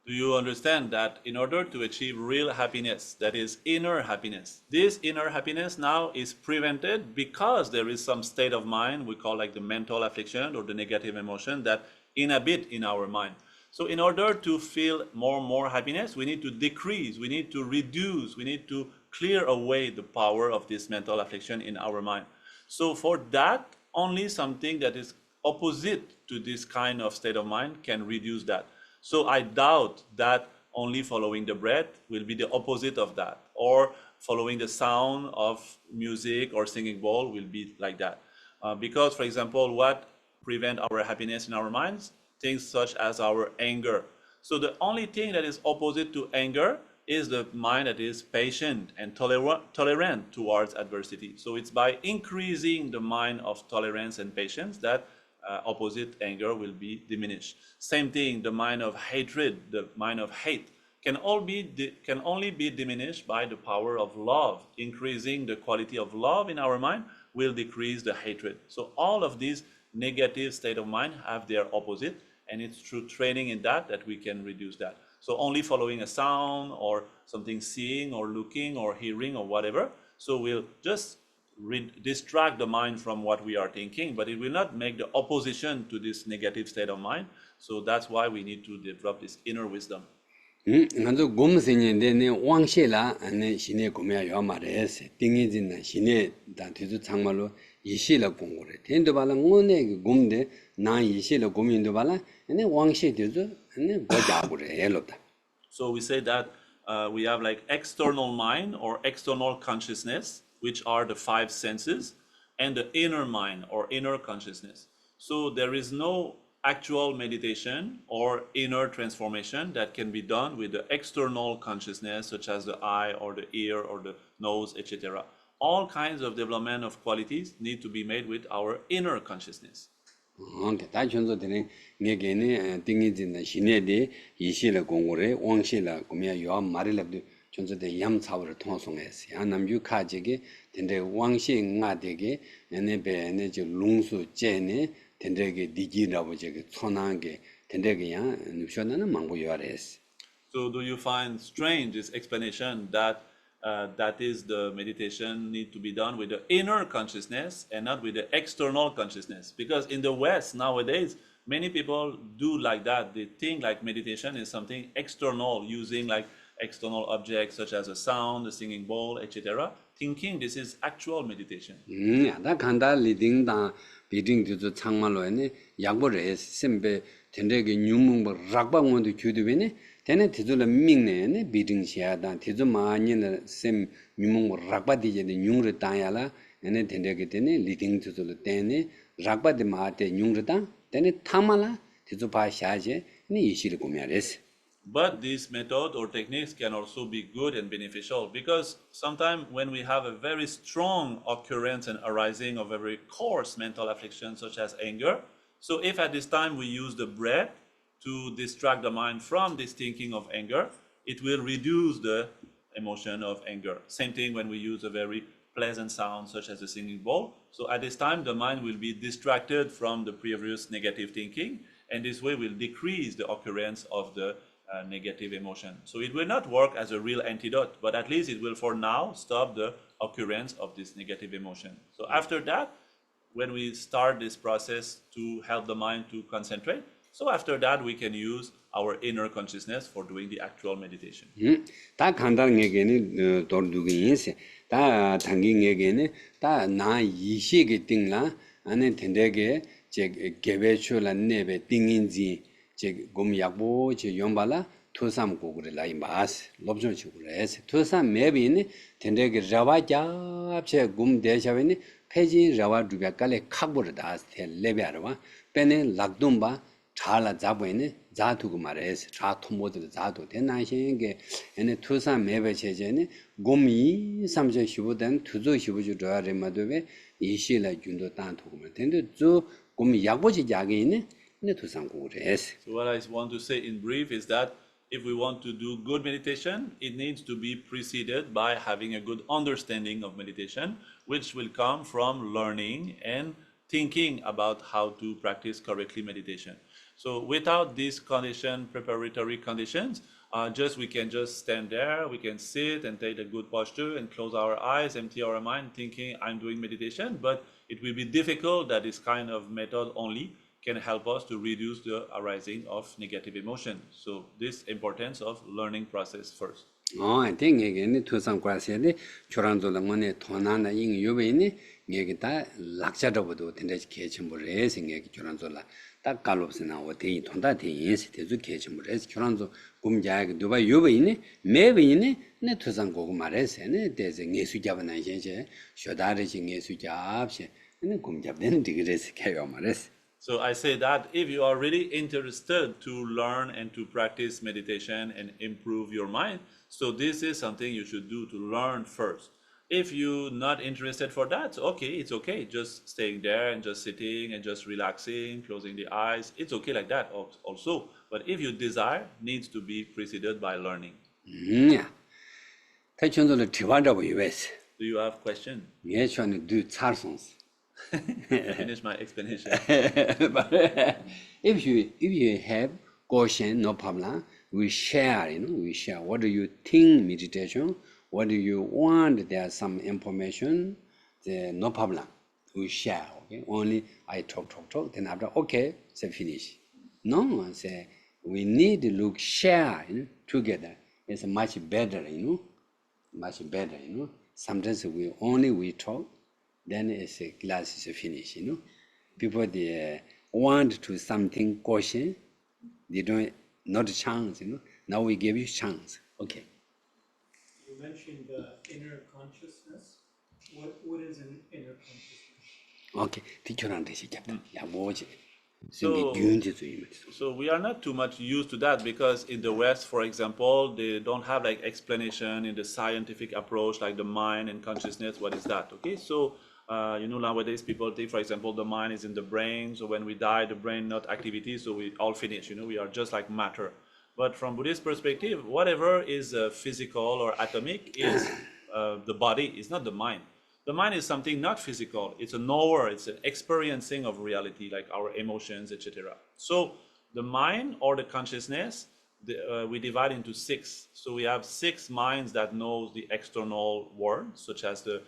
Do you understand that in order to achieve real happiness, that is inner happiness, this inner happiness now is prevented because there is some state of mind we call like the mental affliction or the negative emotion that inhabit in our mind. So in order to feel more and more happiness, we need to decrease, we need to reduce, we need to clear away the power of this mental affliction in our mind. So for that, only something that is opposite to this kind of state of mind can reduce that. So I doubt that only following the breath will be the opposite of that. Or following the sound of music or singing bowl will be like that. Because, for example, what prevent our happiness in our minds? Things such as our anger. So the only thing that is opposite to anger is the mind that is patient and tolerant towards adversity. So it's by increasing the mind of tolerance and patience that opposite anger will be diminished. Same thing, the mind of hatred, the mind of hate can only be diminished by the power of love. Increasing the quality of love in our mind will decrease the hatred. So all of these negative state of mind have their opposite, and it's through training in that we can reduce that. So only following a sound or something seeing or looking or hearing or whatever, so we'll just distract the mind from what we are thinking, but it will not make the opposition to this negative state of mind. So that's why we need to develop this inner wisdom.
nganzo gom senye ne wangshe la ane shine gomya yo mares tingi jin na shine da tizu changmallo yishi la gongore tendo bala ngone gomde na yishi la gomindo bala ane wangshe tizu ane goja gore elota.
So we say that we have like external mind or external consciousness, which are the five senses, and the inner mind or inner consciousness. So there is no actual meditation or inner transformation that can be done with the external consciousness, such as the eye or the ear or the nose, etc. All kinds of development of qualities need to be made with our inner consciousness.
다 전도 되는 내게는 띵이진의 신에대 이시를 공고래 왕시라 고미야 요 말이랍도 전도대 ям차를 통송했어. 야 남주 카지게 된데 왕시 나되게 내베네 저 룽수 제네 된데게 디지라고 저게 촌한게 된데게야 눕셔나는 망고 요아레스.
So do you find strange this explanation that that is the meditation need to be done with the inner consciousness and not with the external consciousness? Because in the West nowadays, many people do like that. They think like meditation is something external, using like external objects such as a sound, a singing bowl, etc. Thinking this is actual meditation.
다 간다 리딩다 비딩도 창말로에네 약보레 셈베 된데게 뉴문버 락방원도 규도베네 되네 티줄라 밍네네 비딩시아다 티주 마니네 셈 뉴문 락바디제네 뉴르 따야라 에네 된데게 되네 리딩 티줄라 되네 락바디 마테 뉴르다 되네 타말라 티주 바샤제 네 이시를 고미아레스.
But this method or techniques can also be good and beneficial, because sometimes when we have a very strong occurrence and arising of a very coarse mental affliction such as anger, so if at this time we use the breath to distract the mind from this thinking of anger, it will reduce the emotion of anger. Same thing when we use a very pleasant sound such as a singing bowl. So at this time the mind will be distracted from the previous negative thinking, and this way will decrease the occurrence of the negative emotion. So it will not work as a real antidote, but at least it will for now stop the occurrence of this negative emotion. So after that, when we start this process to help the mind to concentrate, so after that we can use our inner consciousness for doing the actual meditation.
다 간단하게는 돌두기 있어. 다 당긴에게는 다나 이시게 띵라 안에 된대게 제 개배출라 내배 띵인지 제 곰약보 제 연발라 투삼 고그레 라이 마스 롭좀 치고레스 투삼 매비니 된대게 자와자 제 곰대샤베니 페지 자와 두백깔에 카보르다 레베아르와 빼네 락dum바 잘라 잡고있네 자두고 말해서 자 통모들 자도 대나신게 에네 투삼 매베 체제네 곰이 삼제 시보된 투조 시보주 저아레마도베 이시라 준도 단토고면 된데 저 곰이 약보지 자게 있네
So what I want to say in brief is that if we want to do good meditation, it needs to be preceded by having a good understanding of meditation, which will come from learning and thinking about how to practice correctly meditation. So without these preparatory conditions, we can just stand there, we can sit and take a good posture and close our eyes, empty our mind, thinking I'm doing meditation, but it will be difficult that this kind of method only can help us to reduce the arising of negative emotion. So this importance of learning process first.
I think again 투상 과세데 초란조랑만에 토나나 잉 요베니 얘기 다 락자도도 된다 개침을 해서 얘기 결혼zor라 딱 갈롭스나 어디 돈다 대인스 대주 개침을 해서 결혼조 꿈자가 누가 요베이네 매베이네 네 투상 고고 말해서네 대세 예수잡은 현재 쇼다르지 예수잡시 네 꿈잡되는 디그레스 개요 말했어.
So I say that if you are really interested to learn and to practice meditation and improve your mind, so this is something you should do to learn first. If you're not interested for that, okay, it's okay. Just staying there and just sitting and just relaxing, closing the eyes. It's okay like that also. But if your desire needs to be preceded by learning.
야. 태천도를 뒤와라고 이외스.
Do you have question?
예천이 두 찰송스.
Finish my explanation.
But if you have question, no problem. We share, we share. What do you think meditation? What do you want? There's some information. No problem. We share. Okay. Only I talk. Then after, okay, say finish. No, say we need to look share together. It's much better, much better, Sometimes we talk. Then it's a class is finished, People they want to something question, they don't not a chance, Now we give you chance. Okay.
You mentioned the inner consciousness. What is an inner consciousness?
Okay. Teacher 시작다. 야 뭐지?
So-
균제주의.
So we are not too much used to that because in the West, for example, they don't have like explanation in the scientific approach, like the mind and consciousness. What is that? Okay, so nowadays people think, for example, the mind is in the brain. So when we die, the brain not activity, so we all finish. We are just like matter. But from Buddhist perspective, whatever is physical or atomic is the body, is not the mind. The mind is something not physical. It's a knower. It's an experiencing of reality, like our emotions, etc. So the mind or the consciousness, we divide into 6. So we have 6 minds that knows the external world, such as the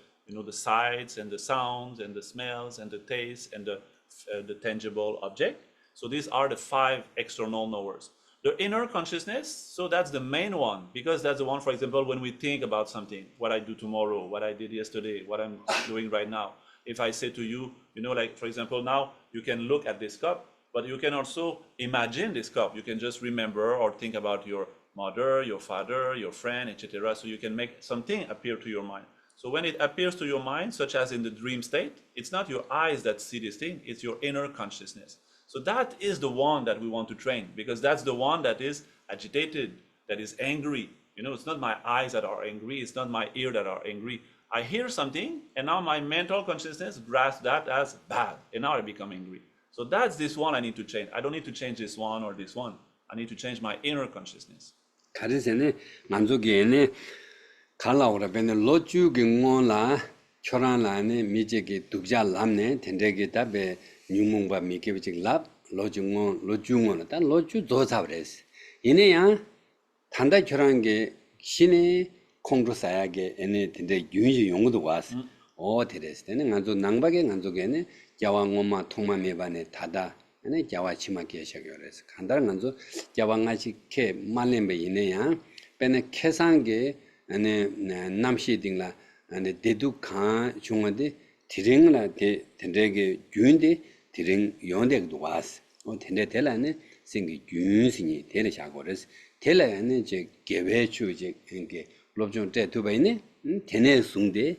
sights and the sounds and the smells and the taste and the tangible object. So these are the 5 external knowers. The inner consciousness, so that's the main one, because that's the one, for example, when we think about something, what I do tomorrow, what I did yesterday, what I'm doing right now. If I say to you, like, for example, now you can look at this cup, but you can also imagine this cup. You can just remember or think about your mother, your father, your friend, etc. So you can make something appear to your mind. So when it appears to your mind, such as in the dream state, it's not your eyes that see this thing, it's your inner consciousness. So that is the one that we want to train, because that's the one that is agitated, that is angry. It's not my eyes that are angry, it's not my ear that are angry. I hear something, and now my mental consciousness grasps that as bad, and now I become angry. So that's this one I need to change. I don't need to change this one or this one. I need to change my inner consciousness.
가르세네 만족이네 갈라오라 베네 로주 경원라 초란라네 미제게 독자 람네 텐데게 답에 뉴몽바 미케비직 랍 로중원 다 로주 도사브레스 이네야 단다 결한 게 신의 공도사야게 에네 텐데 윤시 용도 왔어 데레스 때는 간조 낭박의 간조게네 자왕엄마 통마메바네 다다 네 자와 치마게 셔겨레스 간다는 간조 자왕아시케 말렘베 이네야 베네 계산게 아네 남시딩라 아네 데두칸 중원데 디링라 텐데게 윤데 디링 연대도 왔어 텐데 텔라네 생기 윤신이 데레샤고레스 텔라네 제 개배추 제 인게 롭좀 때두베네 테네 숭데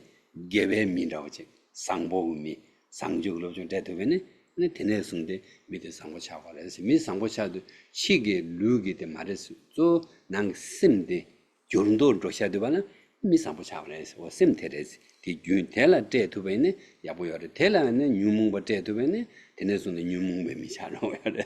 개배미라고 제 상보미 상죽으로 좀 때두베네 테네 숭데 미데 상보차고레스 미 상보차도 시게 루기데 말했어 또난 심데 jorndo rosha de bana mi sampo chavres o sim teres ti gyun tela te tu bene ya bo yore tela ne nyumung ba te tu bene tene so ne nyumung be mi chalo yore.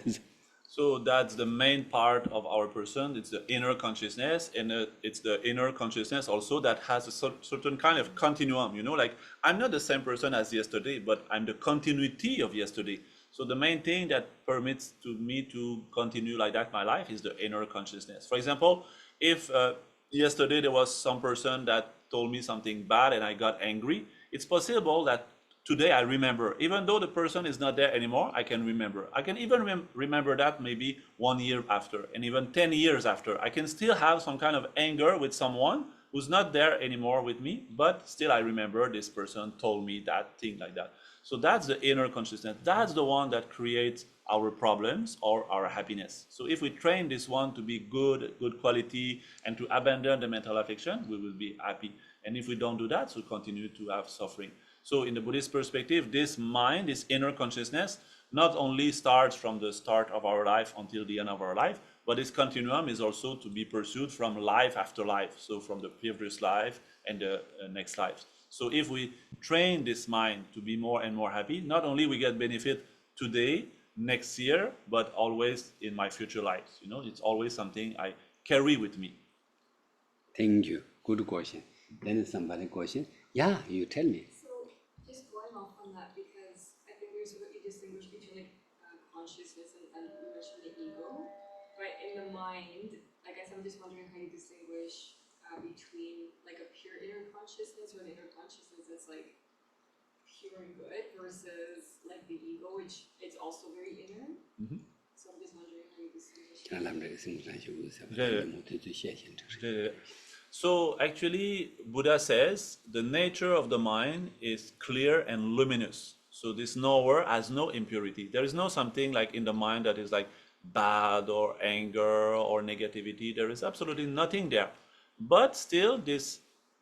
So that's the main part of our person. It's the inner consciousness, and it's the inner consciousness also that has a certain kind of continuum. Like I'm not the same person as yesterday, but I'm the continuity of yesterday. So the main thing that permits to me to continue like that my life is the inner consciousness. For example, if yesterday there was some person that told me something bad and I got angry, it's possible that today I remember. Even though the person is not there anymore, I can remember. I can even remember that maybe 1 year after, and even 10 years after. I can still have some kind of anger with someone who's not there anymore with me, but still I remember this person told me that thing like that. So that's the inner consciousness. That's the one that creates our problems or our happiness. So if we train this one to be good quality, and to abandon the mental affection, we will be happy. And if we don't do that, we continue to have suffering. So in the Buddhist perspective, this mind, this inner consciousness, not only starts from the start of our life until the end of our life, but this continuum is also to be pursued from life after life, so from the previous life and the next life. So if we train this mind to be more and more happy, not only we get benefit today, next year, but always in my future lives. You know, it's always something I carry with me.
Thank you. Good question. Then somebody question. Yeah, you tell me.
So just going off on that, because I think there's what you distinguish between like consciousness and you mentioned the ego, but in the mind, I guess I'm just wondering how you distinguish between like a pure inner consciousness or an inner consciousness that's like pure and good versus like the ego, which it's also very inner. So I'm just wondering how you distinguish.
So actually, Buddha says the nature of the mind is clear and luminous. So this knower has no impurity. There is no something like in the mind that is like bad or anger or negativity. There is absolutely nothing there. But still, this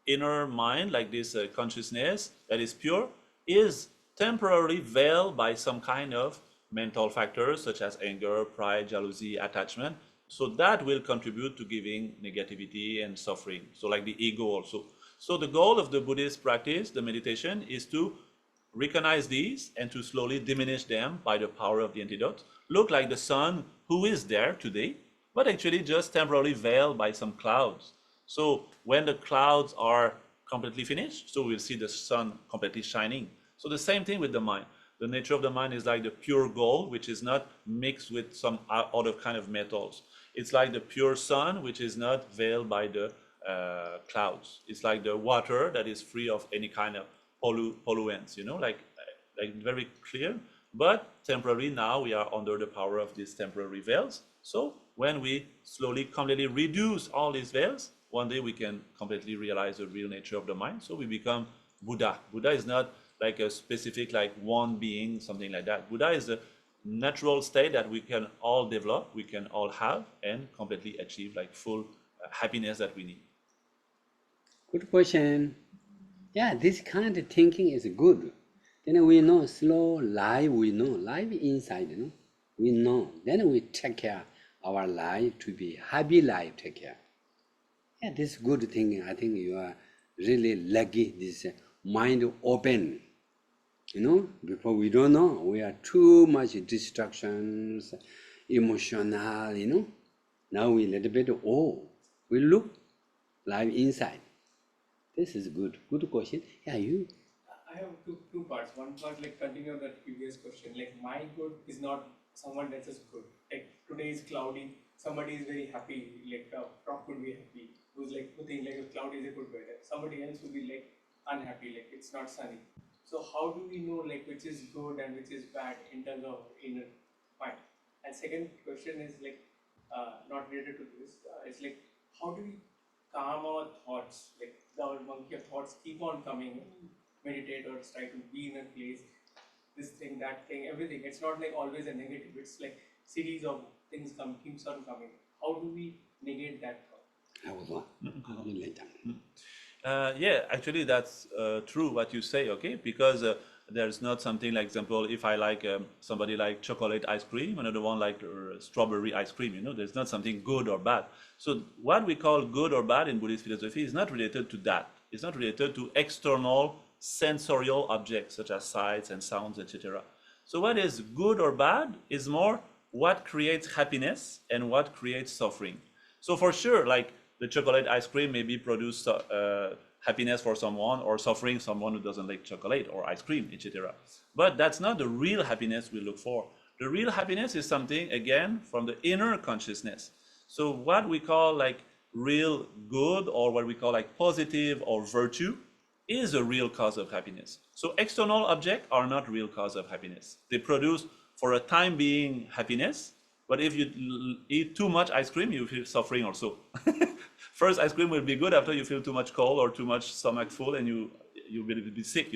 inner mind, like this consciousness that is pure, is temporarily veiled by some kind of mental factors such as anger, pride, jealousy, attachment. So that will contribute to giving negativity and suffering. So like the ego also. So the goal of the Buddhist practice, the meditation, is to recognize these and to slowly diminish them by the power of the antidote. Look like the sun who is there today, but actually just temporarily veiled by some clouds. So when the clouds are completely finished, so we'll see the sun completely shining. So the same thing with the mind. The nature of the mind is like the pure gold, which is not mixed with some other kind of metals. It's like the pure sun, which is not veiled by the clouds. It's like the water that is free of any kind of polluants, you know, like very clear. But temporarily now we are under the power of these temporary veils. So when we slowly, completely reduce all these veils, one day we can completely realize the real nature of the mind. So we become Buddha. Buddha is not like a specific, like one being, something like that. Buddha is a natural state that we can all develop, we can all have, and completely achieve like full happiness that we need.
Good question. Yeah, this kind of thinking is good. Then we know slow life, we know life inside, you know. We know. Then we take care our life to be happy life, take care. Yeah, this good thinking. I think you are really lucky, this mind open. You know, before we don't know, we are too much distractions, emotional, you know. Now we little bit, we look life inside. This is good. Good question. Yeah, you.
I have two parts. One part, like continue that previous question. Like my good is not someone else's good. Like today is cloudy, somebody is very happy. Like Prop could be happy. Who's like putting like a cloud is a good weather. Somebody else would be like unhappy. Like it's not sunny. So how do we know like which is good and which is bad in terms of inner mind? And second question is like not related to this. It's like how do we calm our thoughts? Like our monkey thoughts keep on coming. Meditate or try to be in a place, this thing, that thing, everything. It's not like always a negative. It's like series of things keeps on coming. How do we negate that thought?
Yeah, actually that's true what you say, okay? Because there's not something like, example, if I like somebody like chocolate ice cream, another one like strawberry ice cream, you know, there's not something good or bad. So what we call good or bad in Buddhist philosophy is not related to that. It's not related to external sensorial objects such as sights and sounds, etc. So what is good or bad is more what creates happiness and what creates suffering. So for sure, like the chocolate ice cream maybe produce happiness for someone or suffering someone who doesn't like chocolate or ice cream, etc. But that's not the real happiness we look for. The real happiness is something, again, from the inner consciousness. So what we call like real good or what we call like positive or virtue is a real cause of happiness. So external objects are not real cause of happiness. They produce for a time being happiness, but if you eat too much ice cream, you feel suffering also. First, ice cream will be good. After you feel too much cold or too much stomach full, and you will be sick.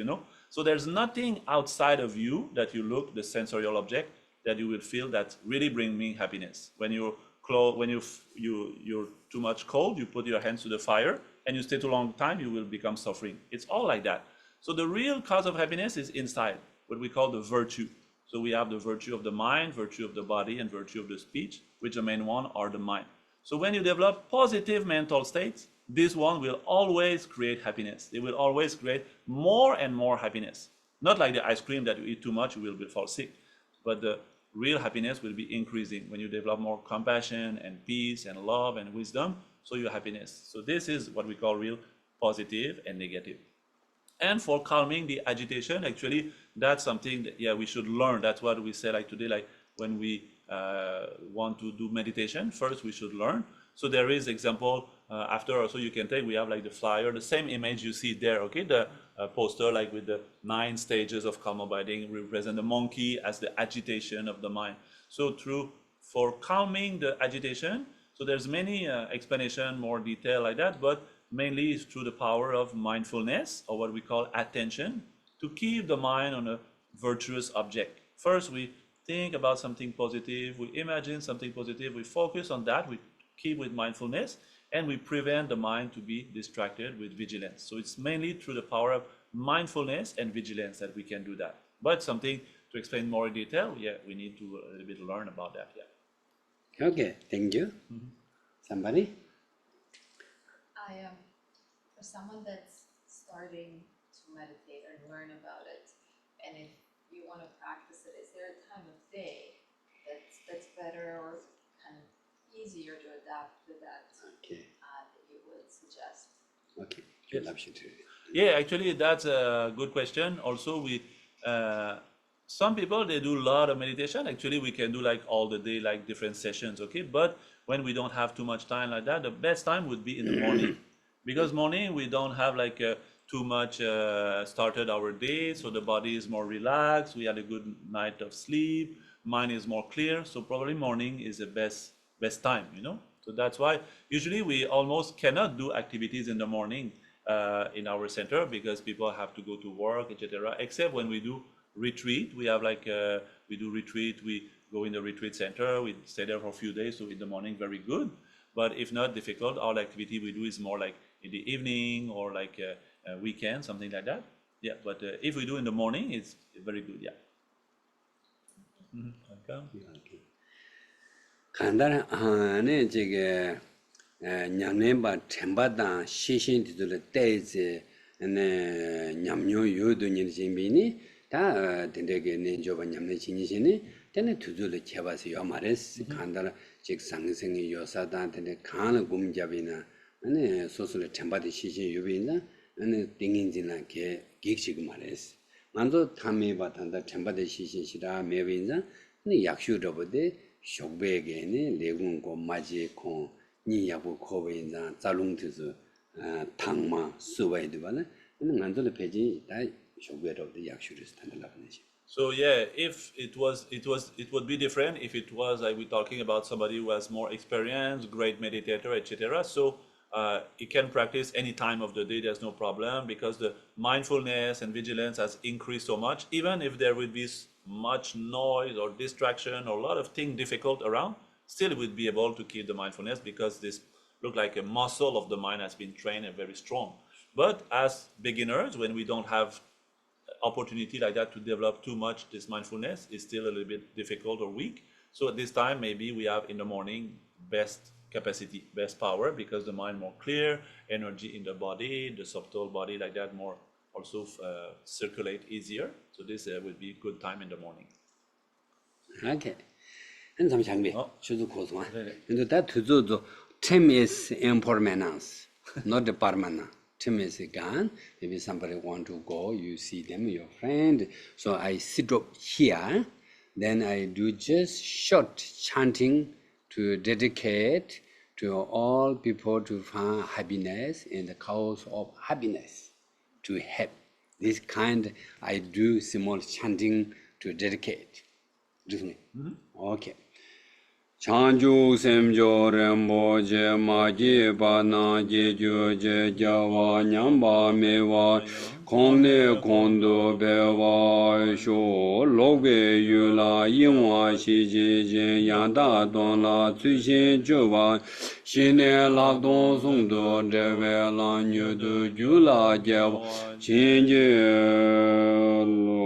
So there's nothing outside of you that you look, the sensorial object, that you will feel that really bring me happiness. When you're too much cold, you put your hands to the fire, and you stay too long time, you will become suffering. It's all like that. So the real cause of happiness is inside, what we call the virtue. So we have the virtue of the mind, virtue of the body, and virtue of the speech, which the main one are the mind. So when you develop positive mental states, this one will always create happiness. It will always create more and more happiness. Not like the ice cream that you eat too much, you will fall sick. But the real happiness will be increasing when you develop more compassion and peace and love and wisdom, so your happiness. So this is what we call real positive and negative. And for calming the agitation, actually, that's something that, we should learn. That's what we say like today, like when we want to do meditation, first we should learn. So there is example, after also you can take, we have like the flyer, the same image you see there, okay? The poster like with the 9 stages of calm abiding represent the monkey as the agitation of the mind. So for calming the agitation, so there's many explanation, more detail like that, but mainly it's through the power of mindfulness, or what we call attention, to keep the mind on a virtuous object. First, we think about something positive, we imagine something positive, we focus on that, we keep with mindfulness, and we prevent the mind to be distracted with vigilance. So it's mainly through the power of mindfulness and vigilance that we can do that. But something to explain more in detail, we need to a little bit learn about that,
Okay, thank you. Somebody?
For someone that's starting to meditate or learn about it, and if you want to practice it, is there a time of day that's better or kind of easier to adapt to that that you would suggest?
Okay, good option too.
Yeah, actually, that's a good question. Also, some people, they do a lot of meditation. Actually, we can do like all the day, like different sessions, okay? But when we don't have too much time like that, the best time would be in the morning. Because morning, we don't have like too much started our day, so the body is more relaxed, we had a good night of sleep, mind is more clear, so probably morning is the best time, So that's why usually we almost cannot do activities in the morning in our center, because people have to go to work, etc. Except when we do retreat, we have like, we do retreat, we go in the retreat center, we stay there for a few days, so in the morning, very good. But if not difficult, all activity we do is more like in the evening or like a weekend, something like that. Yeah, but if we do in the morning, it's very good, Okay.
간단한 안에 저게 냠nem바 템바다 시신들을 때지 네 냠뇨 요도니 진비니 다 된대게 내줘봐 냠네 진이시니 때는 두줄을 쳐봐서 요 말했어 간단한 즉 상승이 요사다 된대 간을 곰잡이나 아니 소설의 템바디 시신 요비나 아니 띵인지나 게 객식 말했어 만도 탐에 바탄다 템바디 시신시라 매빈자 네 약슈러버데 쇼베게네 레군고 마지코 니야부 코베인자 자롱트즈 탕마 수바이드바네 만도의 페이지 다 쇼베러데 약슈를 스탠드라고네지.
So if it would be different if it was like we're talking about somebody who has more experience, great meditator, etc. So it can practice any time of the day, there's no problem, because the mindfulness and vigilance has increased so much. Even if there would be much noise or distraction or a lot of things difficult around, still it would be able to keep the mindfulness, because this look like a muscle of the mind has been trained and very strong. But as beginners, when we don't have opportunity like that to develop too much, this mindfulness is still a little bit difficult or weak. So at this time, maybe we have in the morning best capacity, best power, because the mind more clear, energy in the body, the subtle body like that more also circulate easier. So this will be a good time in the morning.
Okay. And some 장비. 저도 고소한.
네네.
근데 다 두조도 time is impermanence, not the permanent. Time is gone. Maybe somebody want to go, you see them, your friend. So I sit up here, then I do just short chanting to dedicate to all people to find happiness and the cause of happiness to help. This kind I do small chanting to dedicate. Okay. Chanju semjo rembo je ma je ba na je jo je ja wa nyam ba me wa kong ne kong do be wa sho lo ge yu la yin wa xi ji jin yang da dong la cui xin ju wa xin ne la dong song do zhe wei la nyu du ju la je wa xin je lo.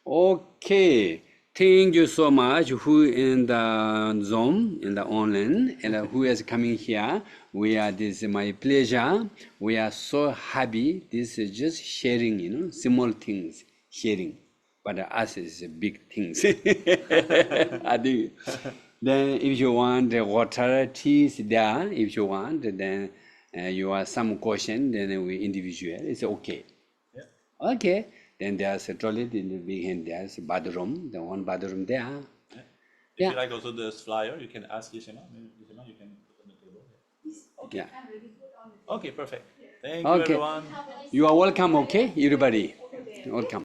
Okay, thank you so much who in the Zoom, in the online, and who is coming here. This is my pleasure. We are so happy. This is just sharing, small things, sharing. But us is big things. I think. Then if you want the water, tea is there. If you want, then you have some question, then we individual. It's okay.
Yeah.
Okay. Then there's a toilet in the behind. There's a bathroom. The one bathroom there.
If
Yeah.
you like also this flyer, you can ask Yeshima. Maybe Yeshima, you can put on the table.
Yeah.
Okay, perfect. Thank you,
Okay.
everyone.
You are welcome. Okay, everybody. Welcome.